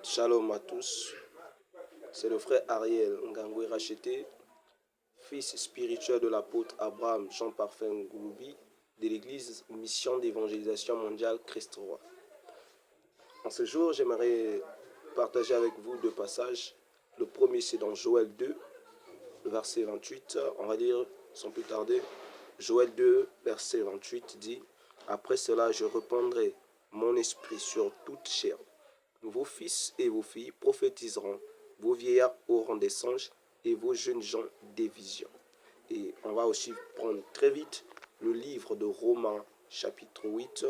Shalom à tous, c'est le frère Ariel Ngangwe Racheté, fils spirituel de l'apôtre Abraham Jean Parfait Ngouloubi de l'église Mission d'évangélisation mondiale Christ Roi. En ce jour, j'aimerais partager avec vous deux passages. Le premier, c'est dans Joël 2, le verset 28. On va lire sans plus tarder. Joël 2, verset 28 dit « Après cela, je répandrai mon esprit sur toute chair. Vos fils et vos filles prophétiseront, vos vieillards auront des songes et vos jeunes gens des visions. » Et on va aussi prendre très vite le livre de Romains, chapitre 8,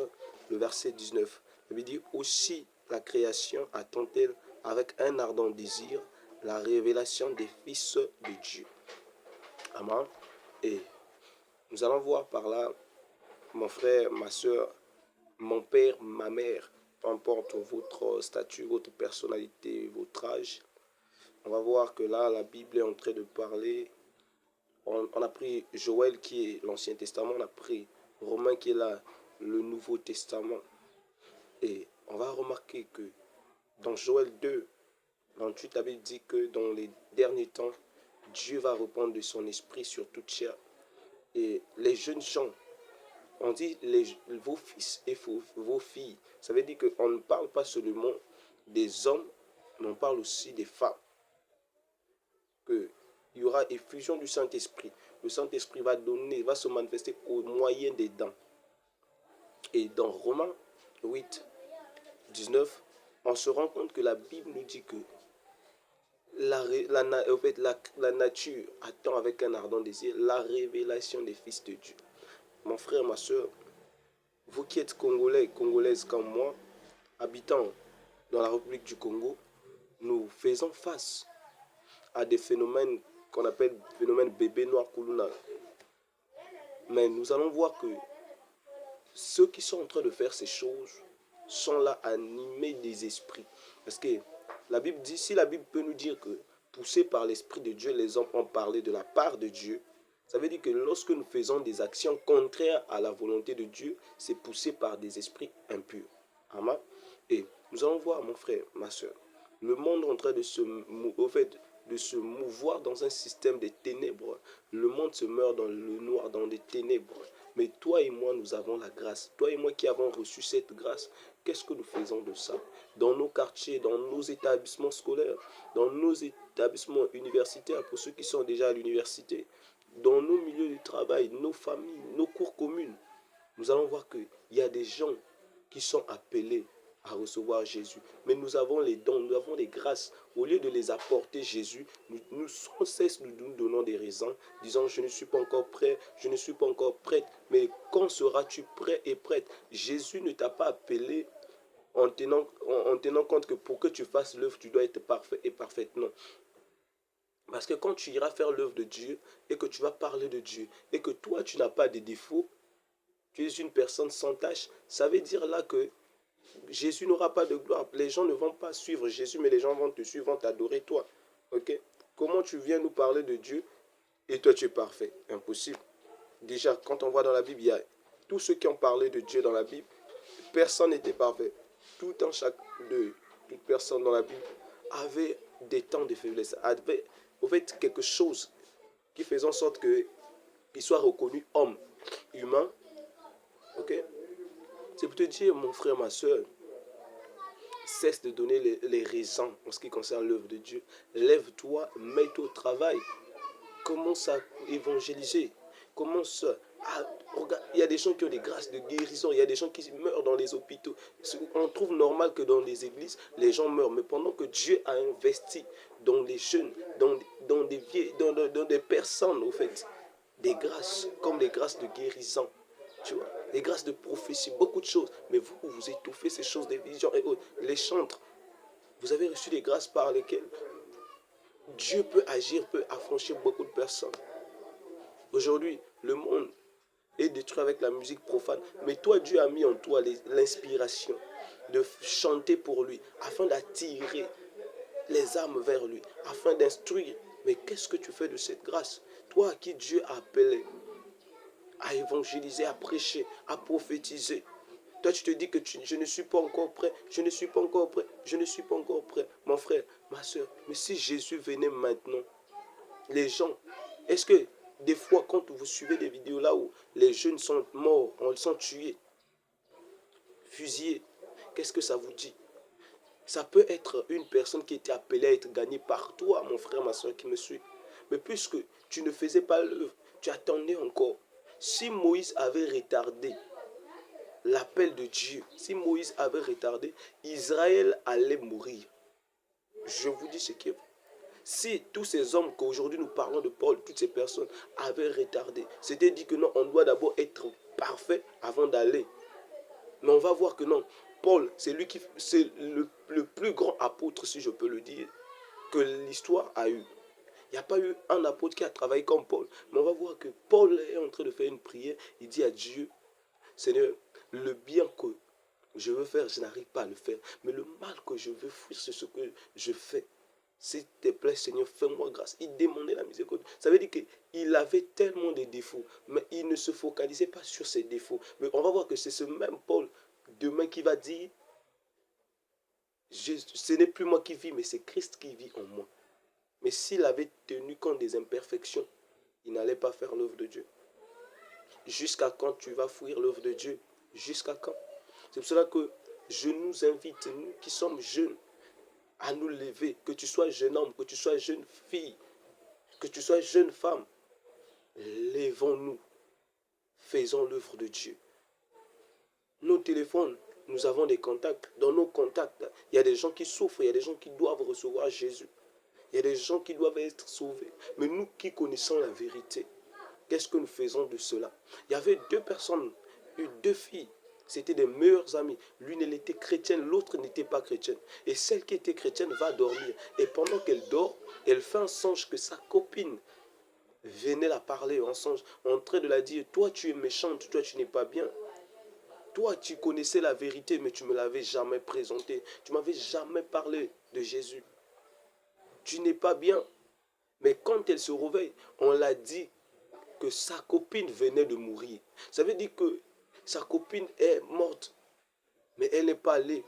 le verset 19. Il dit « Aussi la création attend-elle avec un ardent désir la révélation des fils de Dieu. » Amen. Et nous allons voir par là, mon frère, ma soeur, mon père, ma mère, peu importe votre statut, votre personnalité, votre âge. On va voir que là, la Bible est en train de parler. On a pris Joël qui est l'Ancien Testament, on a pris Romain qui est là, le Nouveau Testament. Et on va remarquer que dans Joël 2, 28, la Bible dit que dans les derniers temps, Dieu va répandre de son esprit sur toute chair. Et les jeunes gens, on dit vos fils et vos filles. Ça veut dire qu'on ne parle pas seulement des hommes, mais on parle aussi des femmes. Qu'il y aura effusion du Saint-Esprit. Le Saint-Esprit va se manifester au moyen des dents. Et dans Romains 8, 19, on se rend compte que la Bible nous dit que la nature attend avec un ardent désir la révélation des fils de Dieu. Mon frère, ma soeur, vous qui êtes Congolais et Congolaises comme moi, habitant dans la République du Congo, nous faisons face à des phénomènes qu'on appelle phénomènes bébé noir Kuluna. Mais nous allons voir que ceux qui sont en train de faire ces choses sont là animés des esprits. Parce que la Bible dit, si la Bible peut nous dire que poussés par l'Esprit de Dieu, les hommes ont parlé de la part de Dieu, ça veut dire que lorsque nous faisons des actions contraires à la volonté de Dieu, c'est poussé par des esprits impurs. Amen. Et nous allons voir, mon frère, ma soeur, le monde est en train de se mouvoir dans un système de ténèbres. Le monde se meurt dans le noir, dans des ténèbres. Mais toi et moi, nous avons la grâce. Toi et moi qui avons reçu cette grâce, qu'est-ce que nous faisons de ça? Dans nos quartiers, dans nos établissements scolaires, dans nos établissements universitaires, pour ceux qui sont déjà à l'université, dans nos milieux de travail, nos familles, nos cours communes, nous allons voir qu'il y a des gens qui sont appelés à recevoir Jésus. Mais nous avons les dons, nous avons les grâces. Au lieu de les apporter Jésus, nous sans cesse nous donnons des raisons, disant je ne suis pas encore prêt, je ne suis pas encore prête. Mais quand seras-tu prêt et prête? Jésus ne t'a pas appelé en tenant compte que pour que tu fasses l'œuvre, tu dois être parfait et parfaite. Non. Parce que quand tu iras faire l'œuvre de Dieu et que tu vas parler de Dieu et que toi tu n'as pas de défauts, tu es une personne sans tâche, ça veut dire là que Jésus n'aura pas de gloire. Les gens ne vont pas suivre Jésus, mais les gens vont te suivre, vont t'adorer toi. Ok? Comment tu viens nous parler de Dieu et toi tu es parfait? Impossible. Déjà, quand on voit dans la Bible, il y a tous ceux qui ont parlé de Dieu dans la Bible, personne n'était parfait. Toute personne dans la Bible avait des temps de faiblesse, avait au fait quelque chose qui faisait en sorte qu'il soit reconnu homme, humain. Ok? C'est pour te dire, mon frère, ma soeur, cesse de donner les raisons en ce qui concerne l'œuvre de Dieu. Lève-toi, mets-toi au travail. Commence à évangéliser. Commence à... Regarde, il y a des gens qui ont des grâces de guérison. Il y a des gens qui meurent dans les hôpitaux. On trouve normal que dans les églises, les gens meurent. Mais pendant que Dieu a investi dans les jeunes, dans des vieilles, dans des personnes, au fait, des grâces, comme les grâces de guérison, tu vois, les grâces de prophétie, beaucoup de choses. Mais vous étouffez ces choses, des visions et autres. Les chantres, vous avez reçu des grâces par lesquelles Dieu peut agir, peut affranchir beaucoup de personnes. Aujourd'hui, le monde est détruit avec la musique profane. Mais toi, Dieu a mis en toi l'inspiration de chanter pour lui, afin d'attirer les âmes vers lui, afin d'instruire. Mais qu'est-ce que tu fais de cette grâce? Toi à qui Dieu a appelé à évangéliser, à prêcher, à prophétiser. Toi, tu te dis que je ne suis pas encore prêt, je ne suis pas encore prêt, je ne suis pas encore prêt. Mon frère, ma soeur, mais si Jésus venait maintenant, les gens, est-ce que des fois, quand vous suivez des vidéos là où les jeunes sont morts, ils sont tués, fusillés, qu'est-ce que ça vous dit? Ça peut être une personne qui était appelée à être gagnée par toi, mon frère, ma soeur qui me suit. Mais puisque tu ne faisais pas l'œuvre, tu attendais encore. Si Moïse avait retardé l'appel de Dieu, si Moïse avait retardé, Israël allait mourir. Je vous dis ce qui est. Si tous ces hommes qu'aujourd'hui nous parlons de Paul, toutes ces personnes avaient retardé, c'était dit que non, on doit d'abord être parfait avant d'aller. Mais on va voir que non, Paul, c'est lui qui, c'est le plus grand apôtre, si je peux le dire, que l'histoire a eu. Il n'y a pas eu un apôtre qui a travaillé comme Paul. Mais on va voir que Paul est en train de faire une prière. Il dit à Dieu, Seigneur, le bien que je veux faire, je n'arrive pas à le faire. Mais le mal que je veux fuir, c'est ce que je fais. S'il te plaît, Seigneur, fais-moi grâce. Il demandait la miséricorde. Ça veut dire qu'il avait tellement de défauts, mais il ne se focalisait pas sur ses défauts. Mais on va voir que c'est ce même Paul, demain, qui va dire, ce n'est plus moi qui vis, mais c'est Christ qui vit en moi. Mais s'il avait tenu compte des imperfections, il n'allait pas faire l'œuvre de Dieu. Jusqu'à quand tu vas fuir l'œuvre de Dieu? Jusqu'à quand? C'est pour cela que je nous invite, nous qui sommes jeunes, à nous lever. Que tu sois jeune homme, que tu sois jeune fille, que tu sois jeune femme. Levons-nous. Faisons l'œuvre de Dieu. Nos téléphones, nous avons des contacts. Dans nos contacts, il y a des gens qui souffrent, il y a des gens qui doivent recevoir Jésus. Il y a des gens qui doivent être sauvés. Mais nous qui connaissons la vérité, qu'est-ce que nous faisons de cela? Il y avait deux personnes, deux filles. C'était des meilleures amies. L'une, elle était chrétienne, l'autre n'était pas chrétienne. Et celle qui était chrétienne va dormir. Et pendant qu'elle dort, elle fait un songe que sa copine venait la parler en songe, en train de la dire, toi tu es méchante, toi tu n'es pas bien. Toi tu connaissais la vérité, mais tu ne me l'avais jamais présentée. Tu ne m'avais jamais parlé de Jésus. Tu n'es pas bien. Mais quand elle se réveille, on l'a dit que sa copine venait de mourir. Ça veut dire que sa copine est morte, mais elle n'est pas allée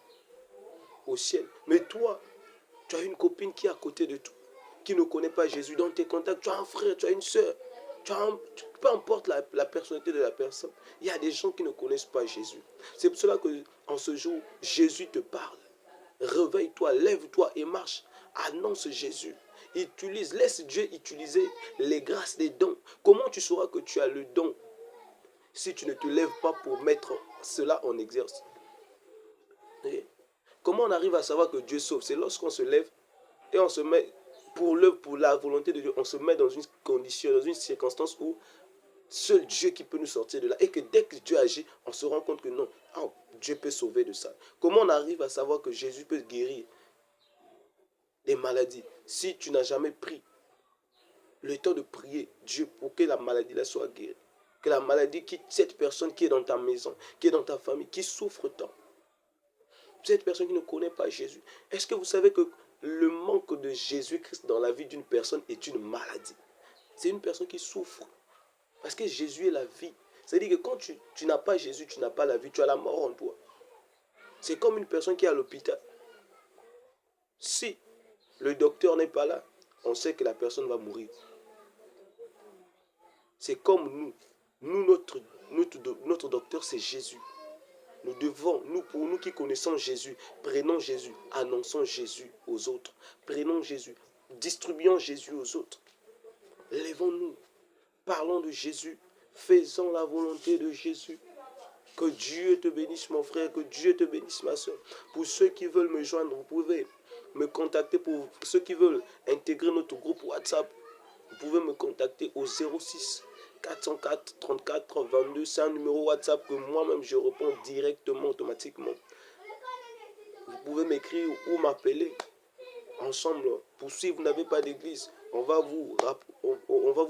au ciel. Mais toi, tu as une copine qui est à côté de toi, qui ne connaît pas Jésus. Dans tes contacts, tu as un frère, tu as une soeur, peu importe la personnalité de la personne, il y a des gens qui ne connaissent pas Jésus. C'est pour cela qu'en ce jour, Jésus te parle. Réveille-toi, lève-toi et marche. Annonce Jésus. Laisse Dieu utiliser les grâces des dons. Comment tu sauras que tu as le don si tu ne te lèves pas pour mettre cela en exerce? Et comment on arrive à savoir que Dieu sauve? C'est lorsqu'on se lève et on se met pour la volonté de Dieu, on se met dans une condition, dans une circonstance où seul Dieu qui peut nous sortir de là. Et que dès que Dieu agit, on se rend compte que non, Dieu peut sauver de ça. Comment on arrive à savoir que Jésus peut guérir des maladies si tu n'as jamais pris le temps de prier Dieu pour que la maladie là soit guérie? Que la maladie quitte cette personne qui est dans ta maison, qui est dans ta famille, qui souffre tant. Cette personne qui ne connaît pas Jésus. Est-ce que vous savez que le manque de Jésus-Christ dans la vie d'une personne est une maladie? C'est une personne qui souffre. Parce que Jésus est la vie. C'est-à-dire que quand tu n'as pas Jésus, tu n'as pas la vie, tu as la mort en toi. C'est comme une personne qui est à l'hôpital. Si le docteur n'est pas là, on sait que la personne va mourir. C'est comme nous. Notre docteur, c'est Jésus. Nous devons, pour nous qui connaissons Jésus, prenons Jésus, annonçons Jésus aux autres. Prenons Jésus, distribuons Jésus aux autres. Lèvons-nous, parlons de Jésus, faisons la volonté de Jésus. Que Dieu te bénisse, mon frère, que Dieu te bénisse, ma soeur. Pour ceux qui veulent me joindre, vous pouvez me contacter. Pour ceux qui veulent intégrer notre groupe WhatsApp, vous pouvez me contacter au 06 404 34 22. C'est un numéro WhatsApp que moi-même je réponds directement, automatiquement. Vous pouvez m'écrire ou m'appeler. Ensemble, pour si vous n'avez pas d'église, on va vous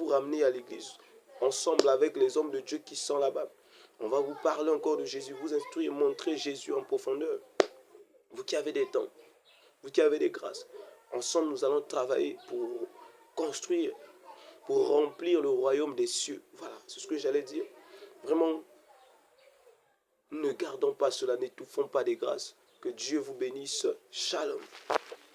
ramener à l'église. Ensemble avec les hommes de Dieu qui sont là-bas. On va vous parler encore de Jésus, vous instruire, montrer Jésus en profondeur. Vous qui avez des temps, vous qui avez des grâces, ensemble nous allons travailler pour construire, pour remplir le royaume des cieux. Voilà, c'est ce que j'allais dire. Vraiment, Ne gardons pas cela, n'étouffons pas des grâces. Que Dieu vous bénisse. Shalom.